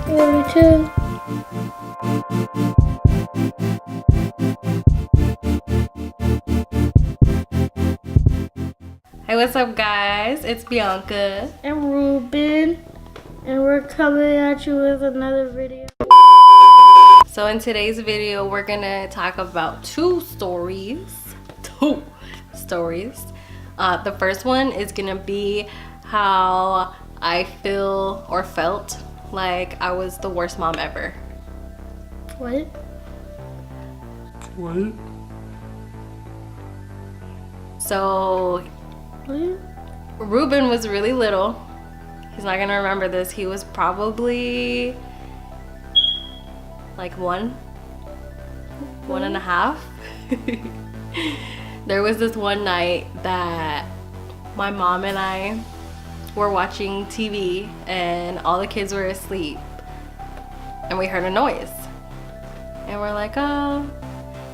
Me too. Hey, what's up guys? It's Bianca. And Ruben. And we're coming at you with another video. So in today's video, we're gonna talk about two stories. The first one is gonna be how I feel or felt like I was the worst mom ever. What? So What? Ruben was really little. He's not gonna remember this. He was probably like one and a half. There was this one night that my mom and I were watching TV and all the kids were asleep and we heard a noise and we're like, oh,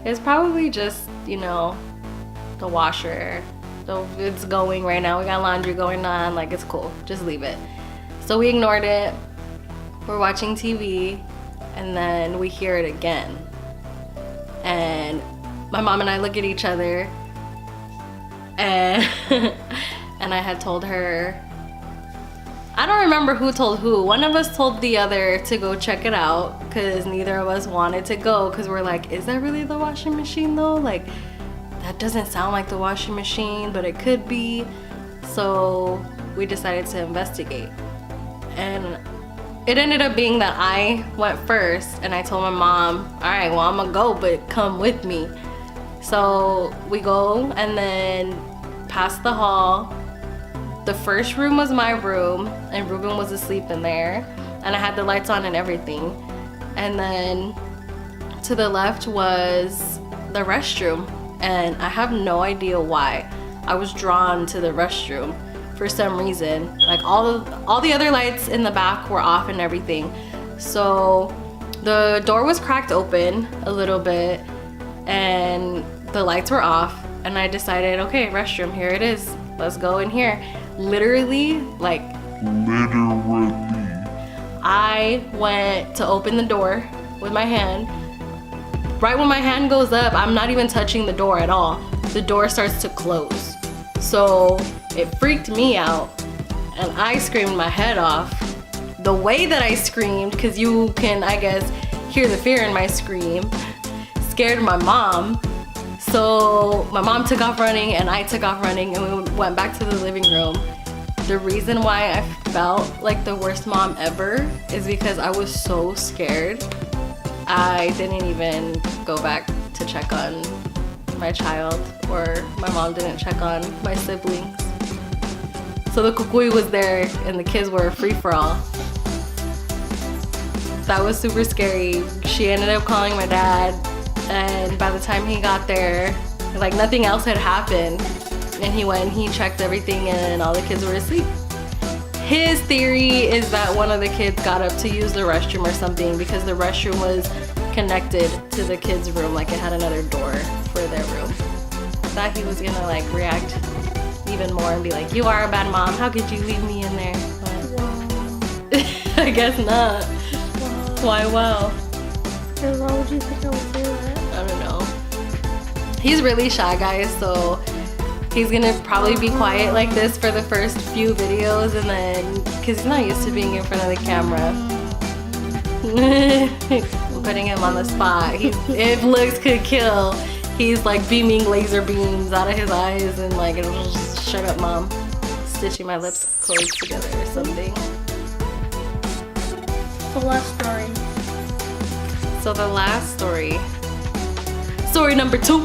it's probably just, you know, the washer. So it's going right now. We got laundry going on, like it's cool, just leave it. So we ignored it. We're watching TV and then we hear it again. And my mom and I look at each other and and I had told her, I don't remember who told who. One of us told the other to go check it out because neither of us wanted to go because we're like, is that really the washing machine though? Like, that doesn't sound like the washing machine, but it could be. So we decided to investigate. And it ended up being that I went first and I told my mom, all right, well, I'm gonna go, but come with me. So we go and then past the hall. The first room was my room and Ruben was asleep in there and I had the lights on and everything. And then to the left was the restroom and I have no idea why. I was drawn to the restroom for some reason. Like all the other lights in the back were off and everything. So the door was cracked open a little bit and the lights were off and I decided, okay, restroom, here it is. Let's go in here. Literally, I went to open the door with my hand. Right when my hand goes up, I'm not even touching the door at all. The door starts to close. So it freaked me out and I screamed my head off. The way that I screamed, because you can, I guess, hear the fear in my scream, scared my mom. So my mom took off running and I took off running and we went back to the living room. The reason why I felt like the worst mom ever is because I was so scared. I didn't even go back to check on my child, or my mom didn't check on my siblings. So the Cucuy was there and the kids were free for all. That was super scary. She ended up calling my dad and by the time he got there, like nothing else had happened. And he went and he checked everything and all the kids were asleep. His theory is that one of the kids got up to use the restroom or something because the restroom was connected to the kids' room, like it had another door for their room. I thought he was gonna like react even more and be like, you are a bad mom, how could you leave me in there? But I guess not. Why wow? And why would you think I would do that? I don't know. He's really shy, guys, so he's gonna probably be quiet like this for the first few videos and then, because he's not used to being in front of the camera. I'm putting him on the spot. If looks could kill, he's like beaming laser beams out of his eyes and like, shut up mom. Stitching my lips closed together or something. The last story. So the last story number 2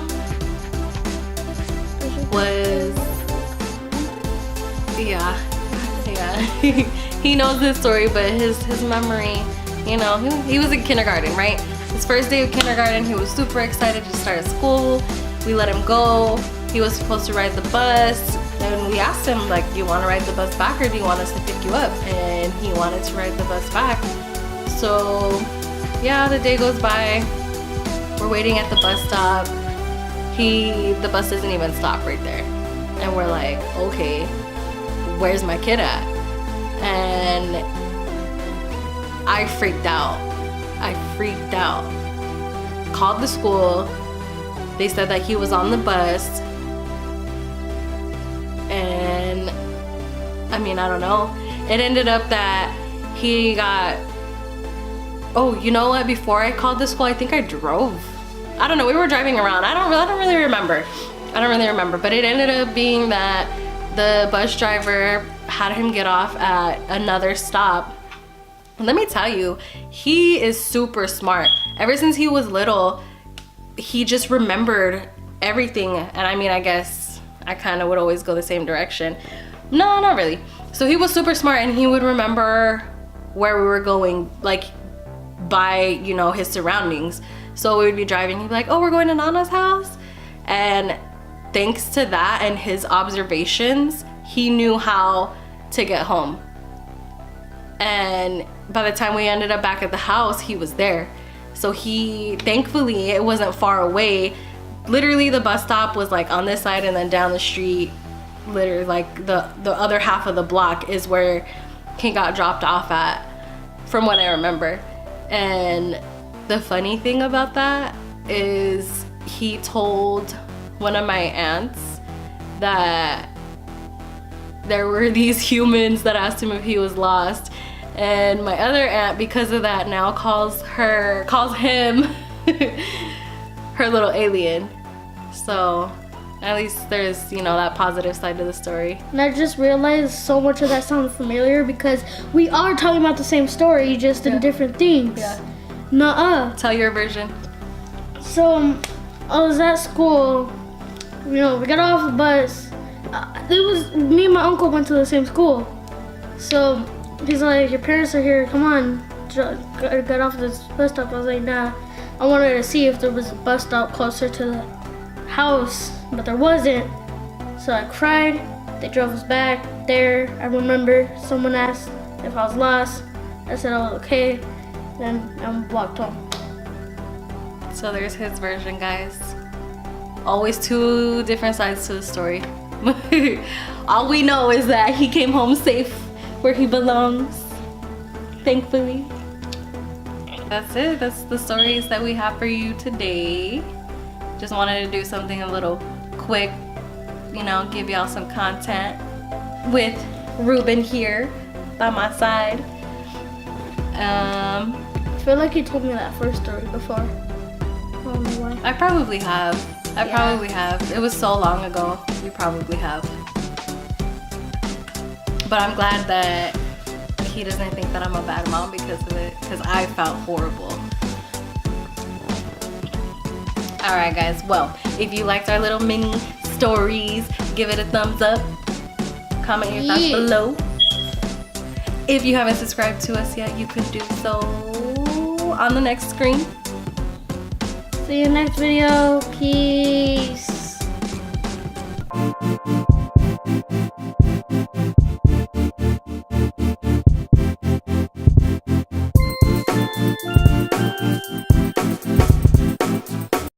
was, yeah, he knows this story, but his memory, you know, he was in kindergarten, right? His first day of kindergarten, he was super excited to start school. We let him go. He was supposed to ride the bus, and we asked him, like, do you want to ride the bus back or do you want us to pick you up? And he wanted to ride the bus back. So yeah, the day goes by. We're waiting at the bus stop. The bus doesn't even stop right there. And we're like, okay, where's my kid at? And I freaked out. Called the school. They said that he was on the bus. And I mean, I don't know. It ended up that he got, oh, you know what? Before I called the school, I think I drove. I don't know. We were driving around. I don't really remember. But it ended up being that the bus driver had him get off at another stop. And let me tell you, he is super smart. Ever since he was little, he just remembered everything. And I mean, I guess I kind of would always go the same direction. No, not really. So he was super smart, and he would remember where we were going, like by, you know, his surroundings. So we would be driving, he'd be like, oh, we're going to Nana's house. And thanks to that and his observations, he knew how to get home. And by the time we ended up back at the house, he was there. So thankfully, it wasn't far away. Literally, the bus stop was like on this side, and then down the street, literally like the other half of the block is where he got dropped off at, from what I remember. And the funny thing about that is he told one of my aunts that there were these humans that asked him if he was lost. And my other aunt, because of that, now calls him her little alien. So at least there's, you know, that positive side to the story. And I just realized so much of that sounds familiar because we are talking about the same story, just in different things. Yeah. Nuh-uh. Tell your version. So I was at school, you know, we got off the bus. It was me and my uncle went to the same school. So he's like, your parents are here, come on, get off this bus stop. I was like, nah. I wanted to see if there was a bus stop closer to the house, but there wasn't. So I cried. They drove us back there. I remember someone asked if I was lost. I said I was okay. Then I walked home. So there's his version, guys. Always two different sides to the story. All we know is that he came home safe where he belongs, thankfully. That's it. That's the stories that we have for you today. Just wanted to do something a little quick, you know, give y'all some content with Ruben here by my side. I feel like you told me that first story before. I don't know why. I probably have. Probably have. It was so long ago. You probably have. But I'm glad that he doesn't think that I'm a bad mom because of it, because I felt horrible. Alright guys, well, if you liked our little mini stories, give it a thumbs up. Comment your thoughts below. If you haven't subscribed to us yet, you can do so on the next screen. See you next video. Peace.